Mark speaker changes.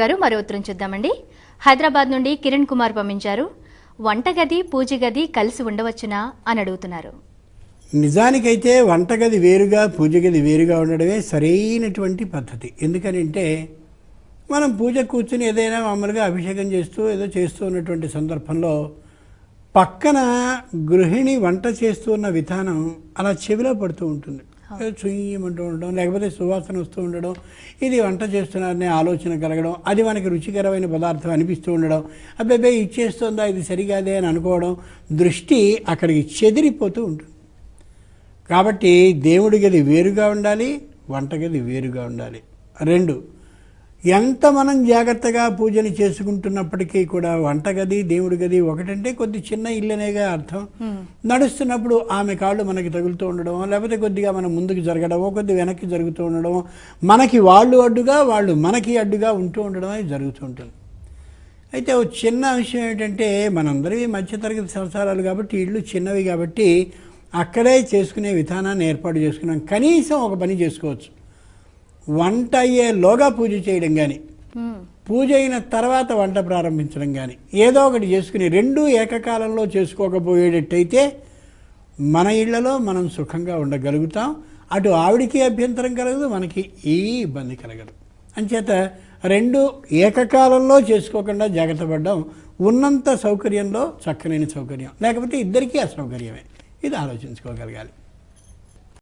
Speaker 1: గారు మరో ఉత్తరం చూద్దామండి. హైదరాబాద్ నుండి కిరణ్ కుమార్ పంపించారు. వంటగది పూజ గది కలిసి ఉండవచ్చునా అని అడుగుతున్నారు.
Speaker 2: నిజానికైతే వంటగది వేరుగా పూజ గది వేరుగా ఉండడమే సరైనటువంటి పద్ధతి. ఎందుకనంటే మనం పూజ కూర్చుని ఏదైనా మామూలుగా అభిషేకం చేస్తూ ఏదో చేస్తూ ఉన్నటువంటి సందర్భంలో పక్కన గృహిణి వంట చేస్తూ ఉన్న విధానం అలా చెవిలో పడుతూ ఉంటుంది. చుయ్యమంటూ ఉండడం, లేకపోతే సువాసన వస్తూ ఉండడం, ఇది వంట చేస్తున్నారనే ఆలోచన కలగడం, అది మనకి రుచికరమైన పదార్థం అనిపిస్తూ ఉండడం, అబ్బాయి ఇచ్చేస్తుందా ఇది సరిగాదే అని అనుకోవడం, దృష్టి అక్కడికి చెదిరిపోతూ ఉంటుంది. కాబట్టి దేవుడి గది వేరుగా ఉండాలి, వంటగది వేరుగా ఉండాలి. రెండు, ఎంత మనం జాగ్రత్తగా పూజలు చేసుకుంటున్నప్పటికీ కూడా వంటగది దేవుడి గది ఒకటంటే కొద్ది చిన్న ఇల్లనేగా అర్థం. నడుస్తున్నప్పుడు ఆమె కాళ్ళు మనకి తగులుతూ ఉండడం, లేకపోతే కొద్దిగా మనం ముందుకు జరగడమో కొద్ది వెనక్కి జరుగుతూ ఉండడమో, మనకి వాళ్ళు అడ్డుగా వాళ్ళు మనకి అడ్డుగా ఉంటూ ఉండడం అనేది జరుగుతూ ఉంటుంది. అయితే ఒక చిన్న విషయం ఏంటంటే మనందరివి మధ్యతరగతి సంసారాలు కాబట్టి ఇళ్ళు చిన్నవి కాబట్టి అక్కడే చేసుకునే విధానాన్ని ఏర్పాటు చేసుకున్నాం. కనీసం ఒక పని చేసుకోవచ్చు, వంట అయ్యేలోగా పూజ చేయడం కానీ, పూజ అయిన తర్వాత వంట ప్రారంభించడం కానీ, ఏదో ఒకటి చేసుకుని రెండూ ఏకకాలంలో చేసుకోకపోయేటట్టయితే మన ఇళ్లలో మనం సుఖంగా ఉండగలుగుతాం. అటు ఆవిడికి అభ్యంతరం కలగదు, మనకి ఏ ఇబ్బంది కలగదు. అంచేత రెండు ఏకకాలంలో చేసుకోకుండా జాగ్రత్త పడడం ఉన్నంత సౌకర్యంలో చక్కనైన సౌకర్యం, లేకపోతే ఇద్దరికీ అసౌకర్యమే. ఇది ఆలోచించుకోగలగాలి.